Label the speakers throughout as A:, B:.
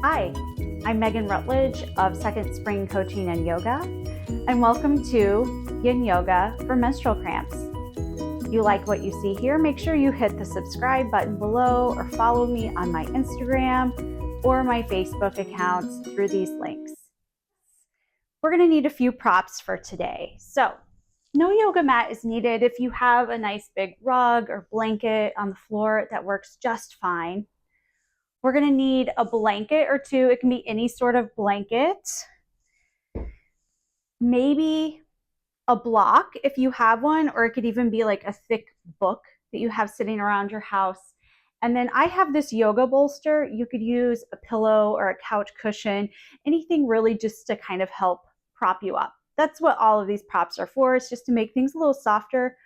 A: Hi, I'm Megan Rutledge of Second Spring Coaching and Yoga, and welcome to Yin Yoga for menstrual cramps. If you like what you see here, make sure you hit the subscribe button below or follow me on my Instagram or my Facebook accounts through these links. We're going to need a few props for today. So, no yoga mat is needed. If you have a nice big rug or blanket on the floor, that works just fine. We're going to need a blanket or two. It can be any sort of blanket. Maybe a block if you have one, or it could even be like a thick book that you have sitting around your house. And then I have this yoga bolster. You could use a pillow or a couch cushion, anything really just to kind of help prop you up. That's what all of these props are for, is just to make things a little softer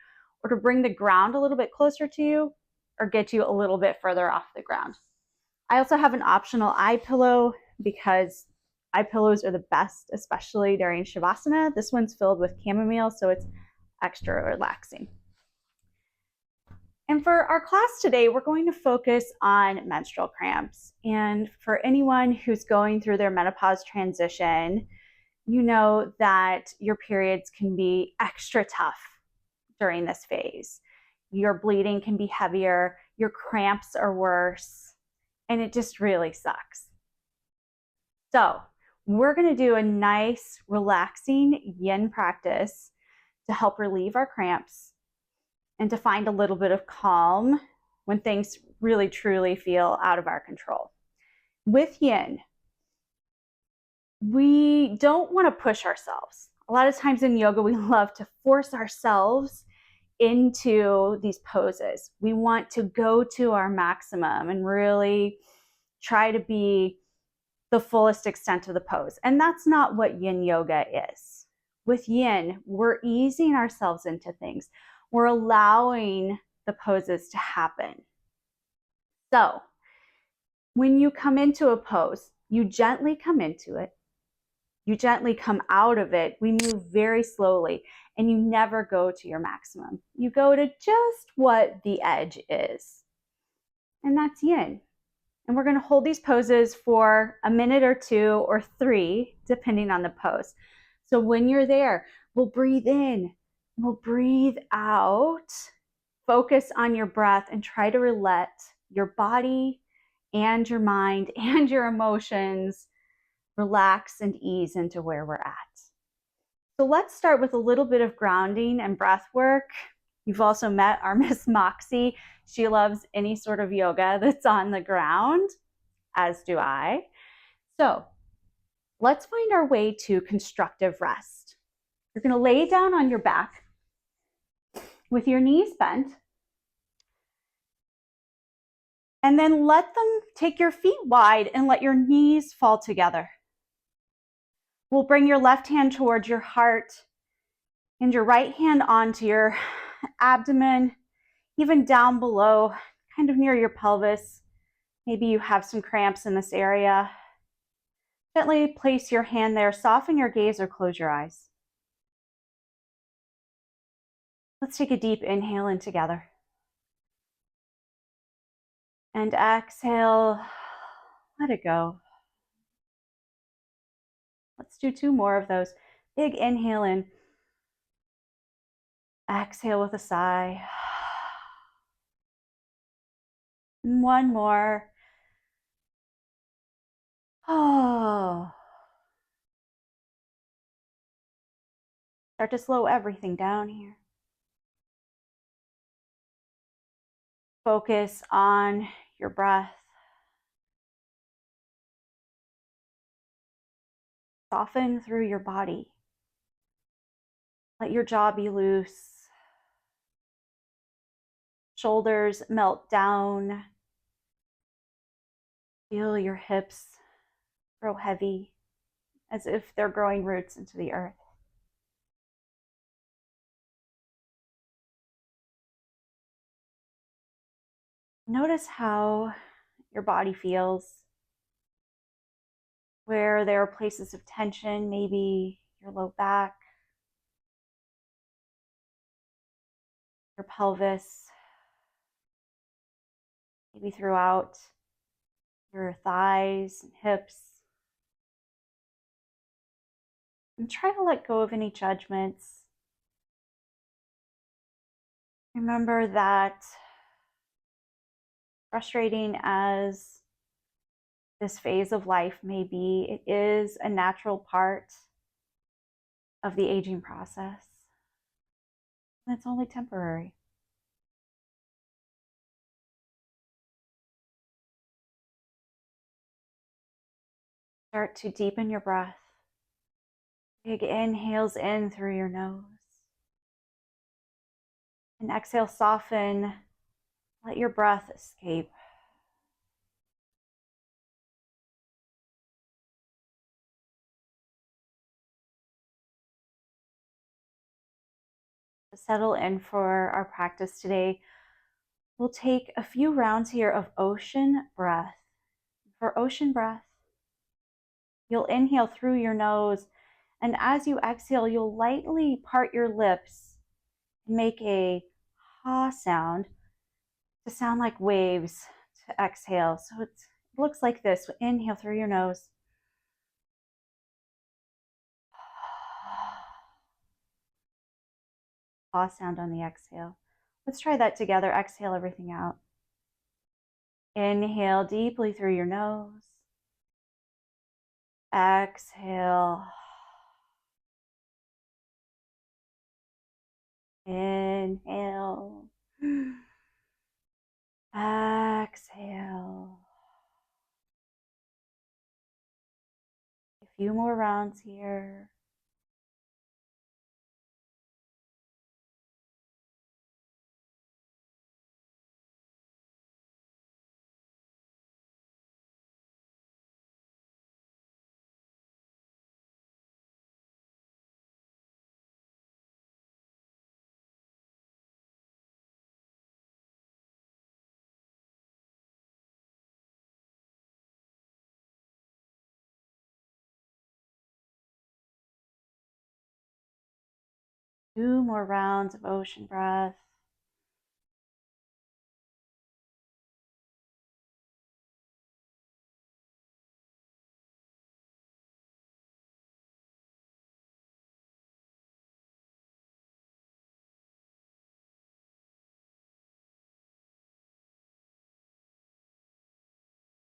A: or to bring the ground a little bit closer to you or get you a little bit further off the ground. I also have an optional eye pillow because eye pillows are the best, especially during Savasana. This one's filled with chamomile, so it's extra relaxing. And for our class today, we're going to focus on menstrual cramps. And for anyone who's going through their menopause transition, you know that your periods can be extra tough during this phase. Your bleeding can be heavier, your cramps are worse, and it just really sucks. So we're going to do a nice, relaxing yin practice to help relieve our cramps and to find a little bit of calm when things really, truly feel out of our control. With yin, we don't want to push ourselves. A lot of times in yoga, we love to force ourselves into these poses. We want to go to our maximum and really try to be the fullest extent of the pose. And that's not what yin yoga is. With yin, we're easing ourselves into things. We're allowing the poses to happen. So when you come into a pose, you gently come into it. You gently come out of it. We move very slowly, and you never go to your maximum. You go to just what the edge is. And that's yin. And we're going to hold these poses for a minute or two or three, depending on the pose. So when you're there, we'll breathe in, we'll breathe out, focus on your breath, and try to let your body and your mind and your emotions relax and ease into where we're at. So let's start with a little bit of grounding and breath work. You've also met our Miss Moxie. She loves any sort of yoga that's on the ground, as do I. So let's find our way to constructive rest. You're going to lay down on your back with your knees bent, and then let them take your feet wide and let your knees fall together. We'll bring your left hand towards your heart and your right hand onto your abdomen, even down below, kind of near your pelvis. Maybe you have some cramps in this area. Gently place your hand there, soften your gaze or close your eyes. Let's take a deep inhale in together. And exhale, let it go. Let's do two more of those. Big inhale in. Exhale with a sigh. And one more. Oh. Start to slow everything down here. Focus on your breath. Soften through your body. Let your jaw be loose. Shoulders melt down. Feel your hips grow heavy, as if they're growing roots into the earth. Notice how your body feels, where there are places of tension, maybe your low back, your pelvis, maybe throughout your thighs and hips. And try to let go of any judgments. Remember that frustrating as this phase of life may be, it is a natural part of the aging process. And it's only temporary. Start to deepen your breath. Big inhales in through your nose. And exhale, soften. Let your breath escape. To settle in for our practice today, we'll take a few rounds here of ocean breath. For ocean breath, you'll inhale through your nose, and as you exhale, you'll lightly part your lips and make a ha sound to sound like waves to exhale. So it looks like this. Inhale through your nose. Ha sound on the exhale. Let's try that together. Exhale everything out. Inhale deeply through your nose. Exhale. Inhale. Exhale. A few more rounds here. Two more rounds of ocean breath.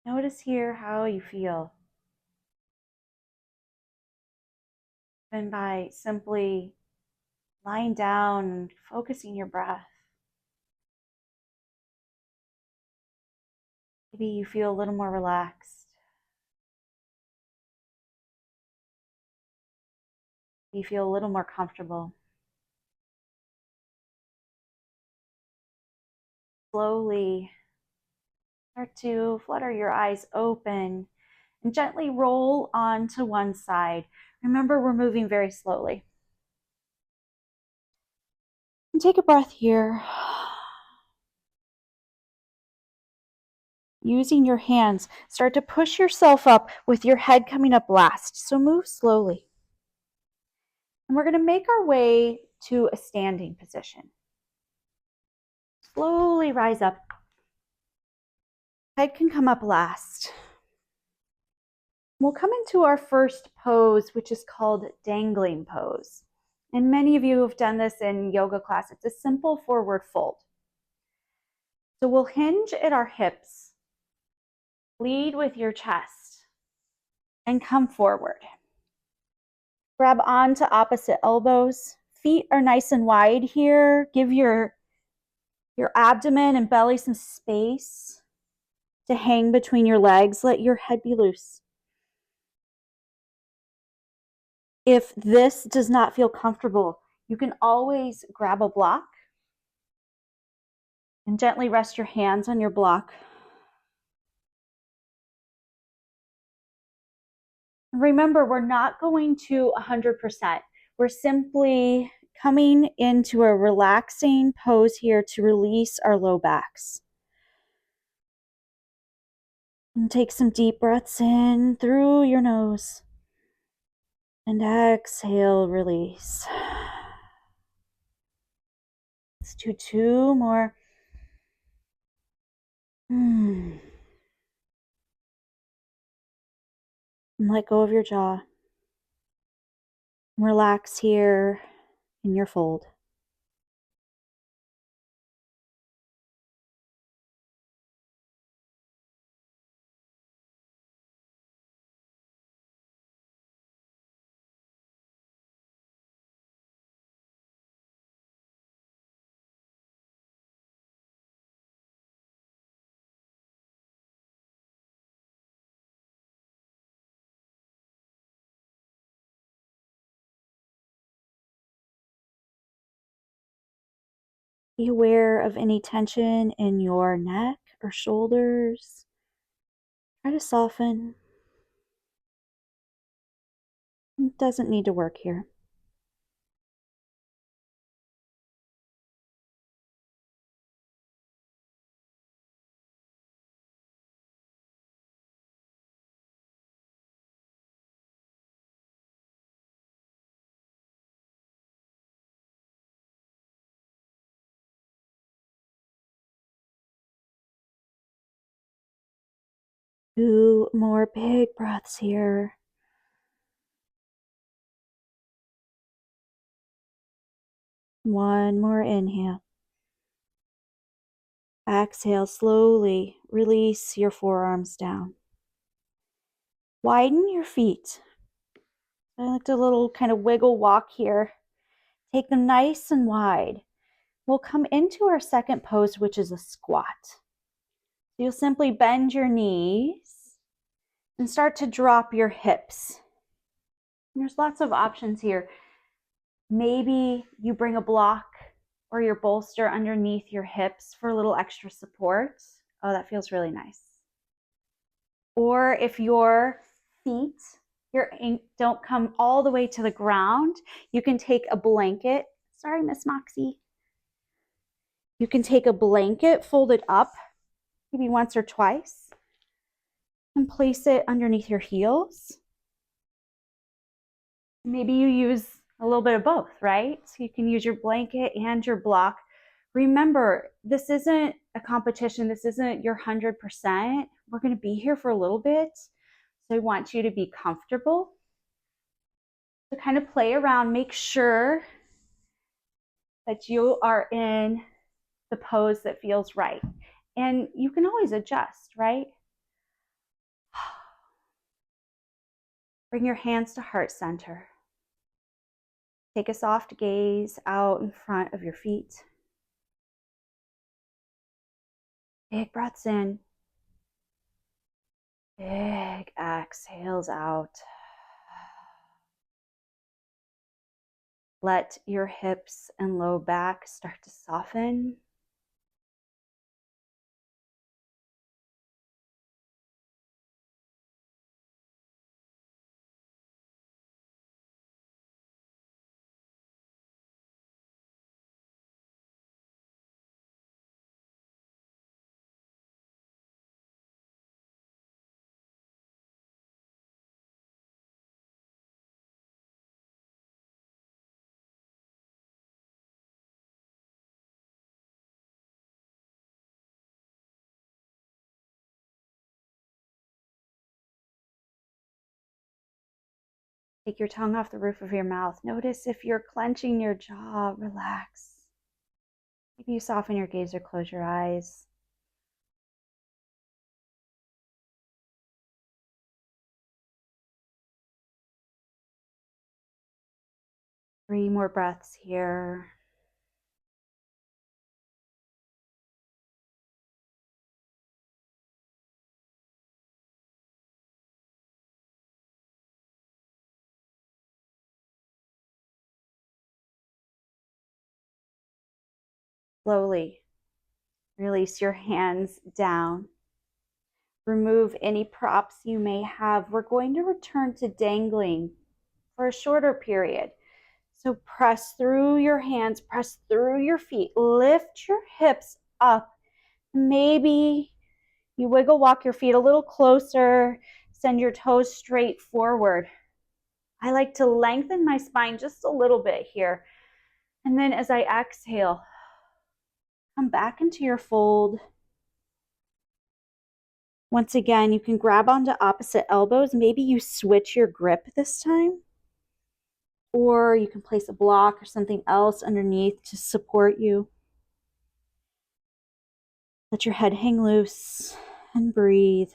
A: Notice here how you feel. And by simply lying down and focusing your breath, maybe you feel a little more relaxed. You feel a little more comfortable. Slowly start to flutter your eyes open and gently roll onto one side. Remember, we're moving very slowly. And take a breath here. Using your hands, start to push yourself up with your head coming up last. So move slowly. And we're going to make our way to a standing position. Slowly rise up. Head can come up last. We'll come into our first pose, which is called Dangling pose. And many of you have done this in yoga class. It's a simple forward fold. So we'll hinge at our hips, lead with your chest, and come forward. Grab onto opposite elbows. Feet are nice and wide here. Give your abdomen and belly some space to hang between your legs. Let your head be loose. If this does not feel comfortable, you can always grab a block and gently rest your hands on your block. Remember, we're not going to 100%. We're simply coming into a relaxing pose here to release our low backs. And take some deep breaths in through your nose. And exhale, release. Let's do two more. And let go of your jaw. Relax here in your fold. Be aware of any tension in your neck or shoulders. Try to soften. It doesn't need to work here. Two more big breaths here. One more inhale. Exhale, slowly release your forearms down. Widen your feet. I like to little kind of wiggle walk here. Take them nice and wide. We'll come into our second pose, which is a squat. You'll simply bend your knees and start to drop your hips. And there's lots of options here. Maybe you bring a block or your bolster underneath your hips for a little extra support. Oh, that feels really nice. Or if your feet don't come all the way to the ground, you can take a blanket. Sorry, Miss Moxie. You can take a blanket, fold it up, maybe once or twice, and place it underneath your heels. Maybe you use a little bit of both, right? So you can use your blanket and your block. Remember, this isn't a competition. This isn't your 100%. We're going to be here for a little bit. So I want you to be comfortable. So kind of play around. Make sure that you are in the pose that feels right. And you can always adjust, right? Bring your hands to heart center. Take a soft gaze out in front of your feet. Big breaths in. Big exhales out. Let your hips and low back start to soften. Take your tongue off the roof of your mouth. Notice if you're clenching your jaw, relax. Maybe you soften your gaze or close your eyes. Three more breaths here. Slowly release your hands down. Remove any props you may have. We're going to return to dangling for a shorter period. So press through your hands, press through your feet, lift your hips up. Maybe you wiggle walk your feet a little closer, send your toes straight forward. I like to lengthen my spine just a little bit here. And then as I exhale, come back into your fold. Once again, you can grab onto opposite elbows. Maybe you switch your grip this time, or you can place a block or something else underneath to support you. Let your head hang loose and breathe.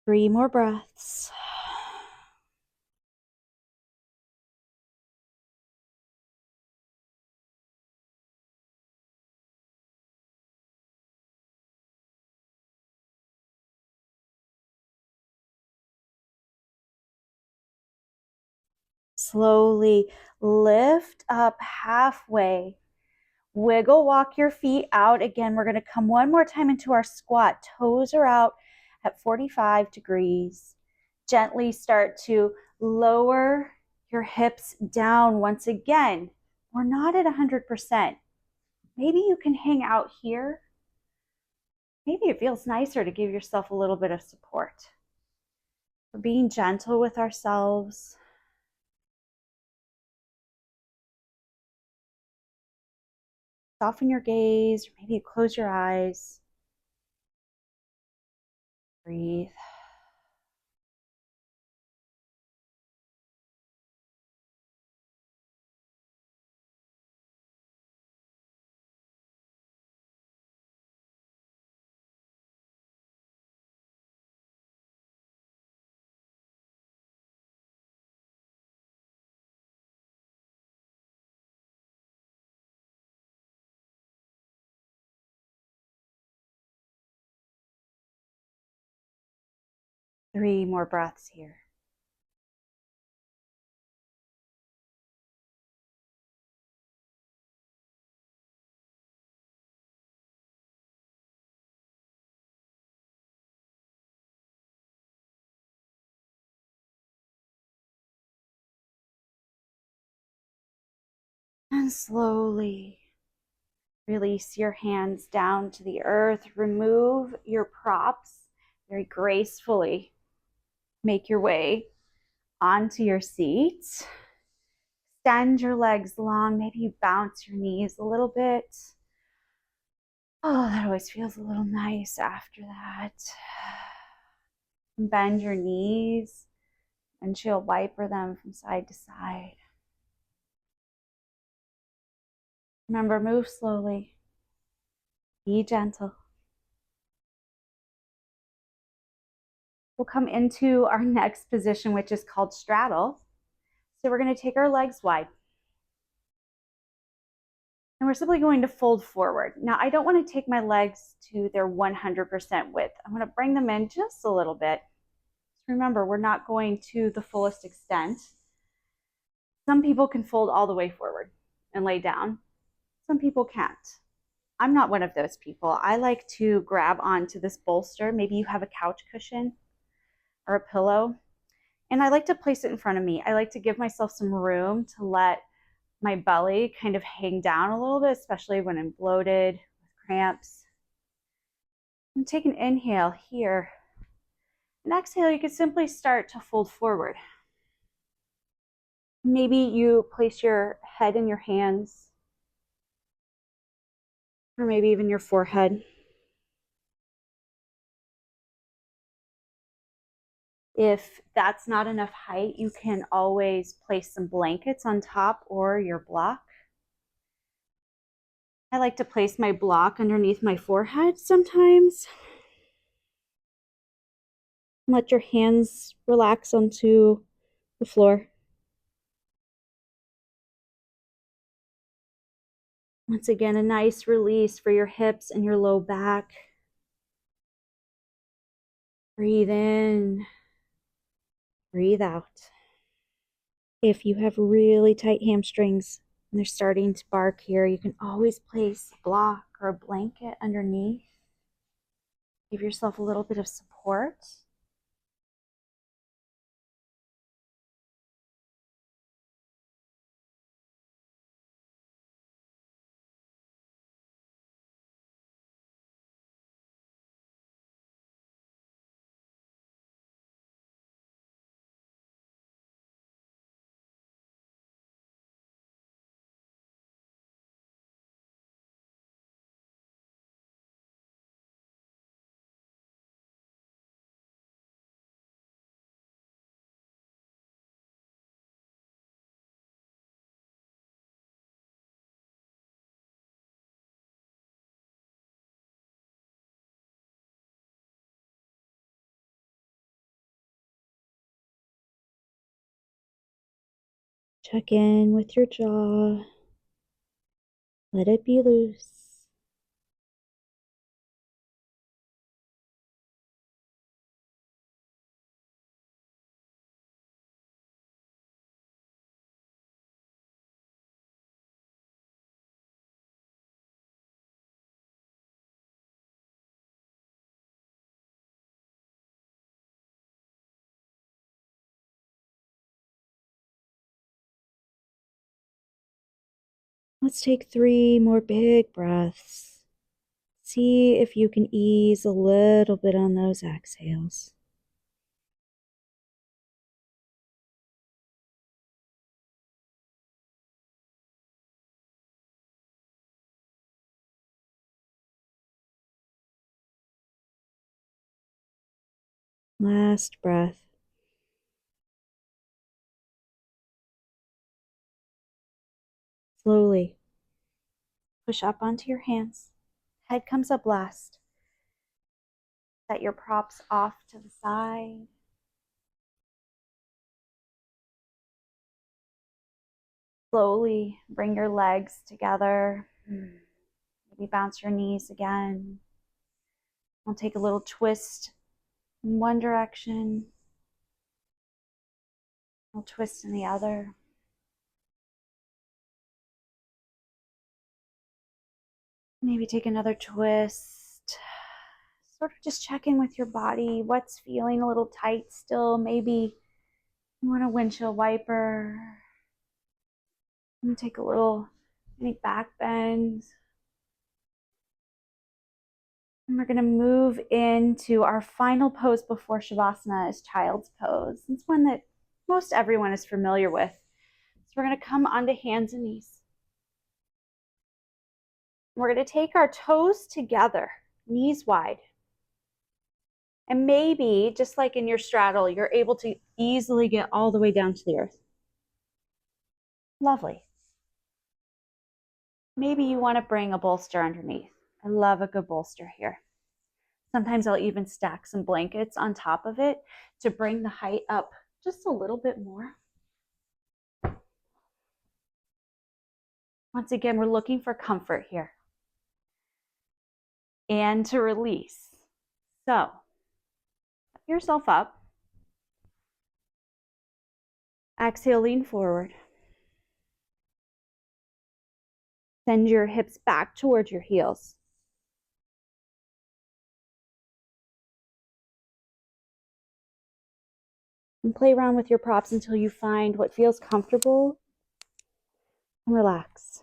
A: Three more breaths. Slowly lift up halfway. Wiggle, walk your feet out. Again, we're going to come one more time into our squat. Toes are out at 45 degrees. Gently start to lower your hips down once again. We're not at 100%. Maybe you can hang out here. Maybe it feels nicer to give yourself a little bit of support. We're being gentle with ourselves. Soften your gaze, or maybe you close your eyes. Breathe. Three more breaths here. And slowly release your hands down to the earth. Remove your props very gracefully. Make your way onto your seat. Extend your legs long. Maybe you bounce your knees a little bit. Oh, that always feels a little nice after that. Bend your knees and chill wiper them from side to side. Remember, move slowly. Be gentle. We'll come into our next position, which is called straddle. So we're going to take our legs wide. And we're simply going to fold forward. Now, I don't want to take my legs to their 100% width. I want to bring them in just a little bit. Remember, we're not going to the fullest extent. Some people can fold all the way forward and lay down. Some people can't. I'm not one of those people. I like to grab onto this bolster. Maybe you have a couch cushion or a pillow. And I like to place it in front of me. I like to give myself some room to let my belly kind of hang down a little bit, especially when I'm bloated with cramps. And take an inhale here. And exhale, you can simply start to fold forward. Maybe you place your head in your hands, or maybe even your forehead. If that's not enough height, you can always place some blankets on top or your block. I like to place my block underneath my forehead sometimes. Let your hands relax onto the floor. Once again, a nice release for your hips and your low back. Breathe in, breathe out. If you have really tight hamstrings and they're starting to bark here, you can always place a block or a blanket underneath. Give yourself a little bit of support. Check in with your jaw. Let it be loose. Let's take 3 more big breaths. See if you can ease a little bit on those exhales. Last breath. Slowly push up onto your hands. Head comes up last. Set your props off to the side. Slowly bring your legs together. Maybe bounce your knees again. We'll take a little twist in one direction. We'll twist in the other. Maybe take another twist. Sort of just check in with your body. What's feeling a little tight still? Maybe you want a windshield wiper. And take a little back bend. And we're going to move into our final pose before Savasana is child's pose. It's one that most everyone is familiar with. So we're going to come onto hands and knees. We're going to take our toes together, knees wide. And maybe, just like in your straddle, you're able to easily get all the way down to the earth. Lovely. Maybe you want to bring a bolster underneath. I love a good bolster here. Sometimes I'll even stack some blankets on top of it to bring the height up just a little bit more. Once again, we're looking for comfort here and to release. So, set yourself up. Exhale, lean forward. Send your hips back towards your heels. And play around with your props until you find what feels comfortable and relax.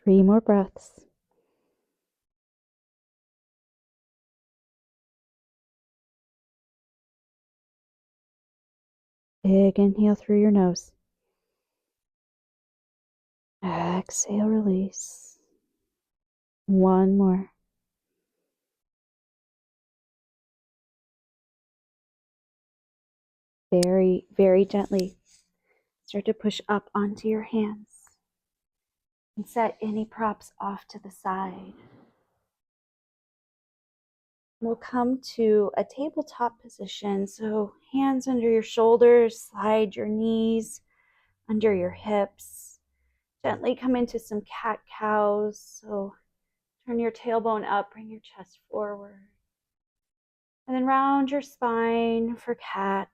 A: 3 more breaths. Big inhale through your nose. Exhale, release. One more. Very, very gently start to push up onto your hands and set any props off to the side. We'll come to a tabletop position. So hands under your shoulders, slide your knees under your hips. Gently come into some cat-cows. So turn your tailbone up, bring your chest forward. And then round your spine for cat.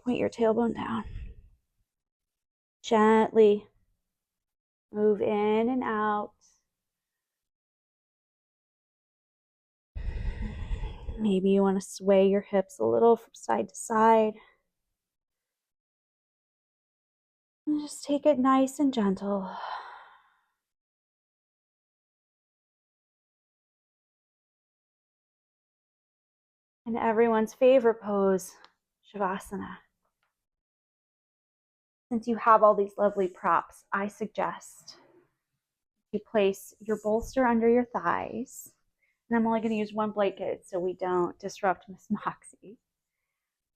A: Point your tailbone down. Gently move in and out. Maybe you want to sway your hips a little from side to side. And just take it nice and gentle. And everyone's favorite pose, Savasana. Since you have all these lovely props, I suggest you place your bolster under your thighs. And I'm only going to use one blanket so we don't disrupt Miss Moxie.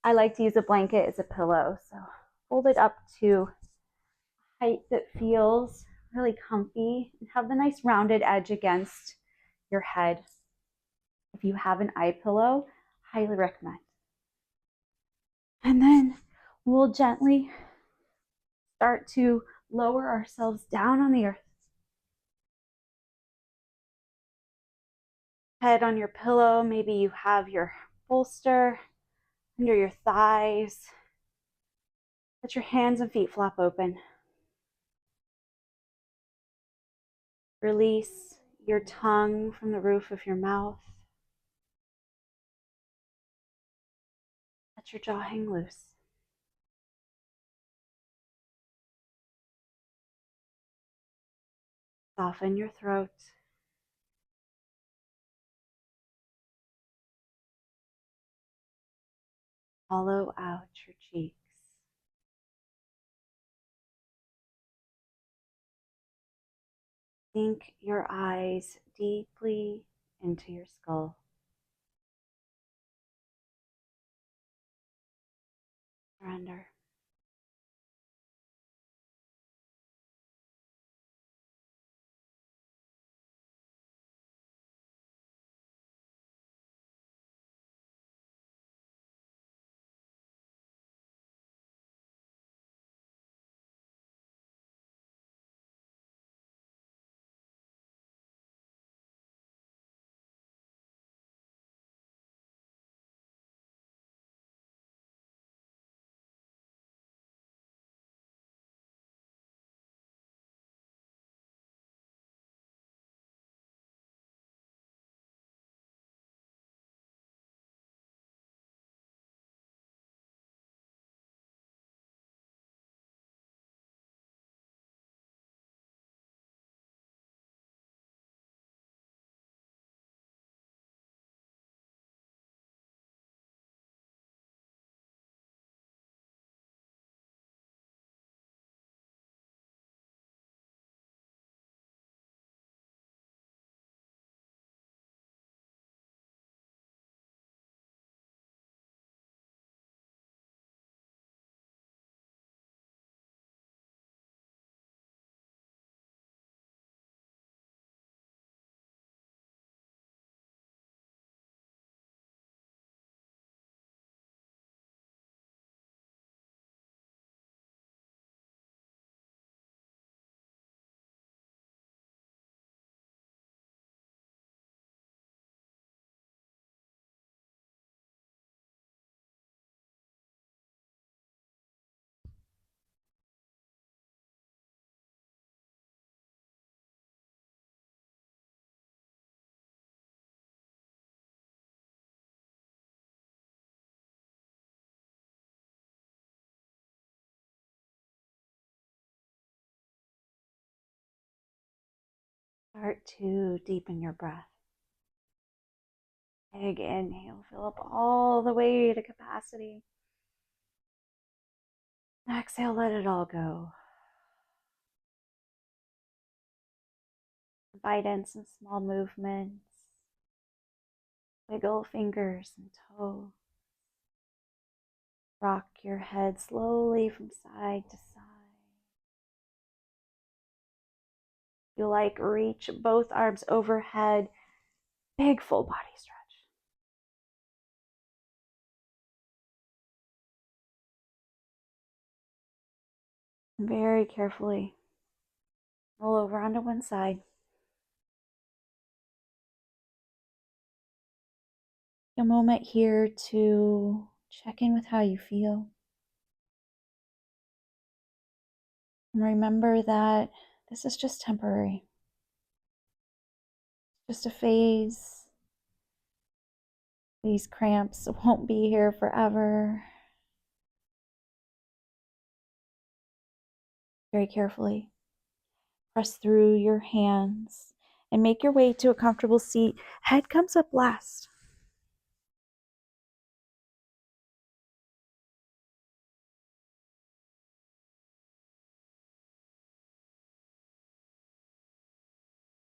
A: I like to use a blanket as a pillow, so hold it up to a height that feels really comfy and have the nice rounded edge against your head. If you have an eye pillow, highly recommend. And then we'll gently start to lower ourselves down on the earth. Head on your pillow, maybe you have your bolster under your thighs. Let your hands and feet flop open. Release your tongue from the roof of your mouth. Let your jaw hang loose. Soften your throat. Hollow out your cheeks. Sink your eyes deeply into your skull. Surrender. Start to deepen your breath. Big inhale, fill up all the way to capacity. Exhale, let it all go. Invite in some small movements. Wiggle fingers and toes. Rock your head slowly from side to side. You like reach both arms overhead. Big full body stretch. And very carefully roll over onto one side. A moment here to check in with how you feel. And remember that this is just temporary. Just a phase. These cramps won't be here forever. Very carefully press through your hands and make your way to a comfortable seat. Head comes up last.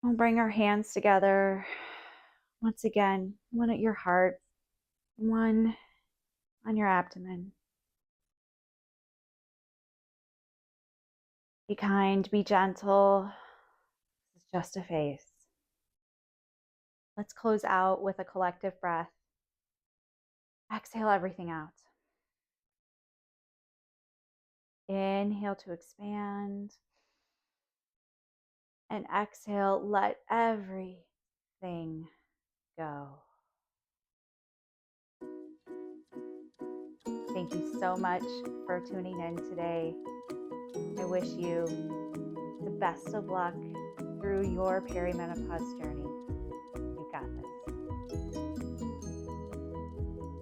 A: We'll bring our hands together. Once again, one at your heart, one on your abdomen. Be kind, be gentle. This is just a phase. Let's close out with a collective breath. Exhale everything out. Inhale to expand. And exhale, let everything go. Thank you so much for tuning in today. I wish you the best of luck through your perimenopause journey.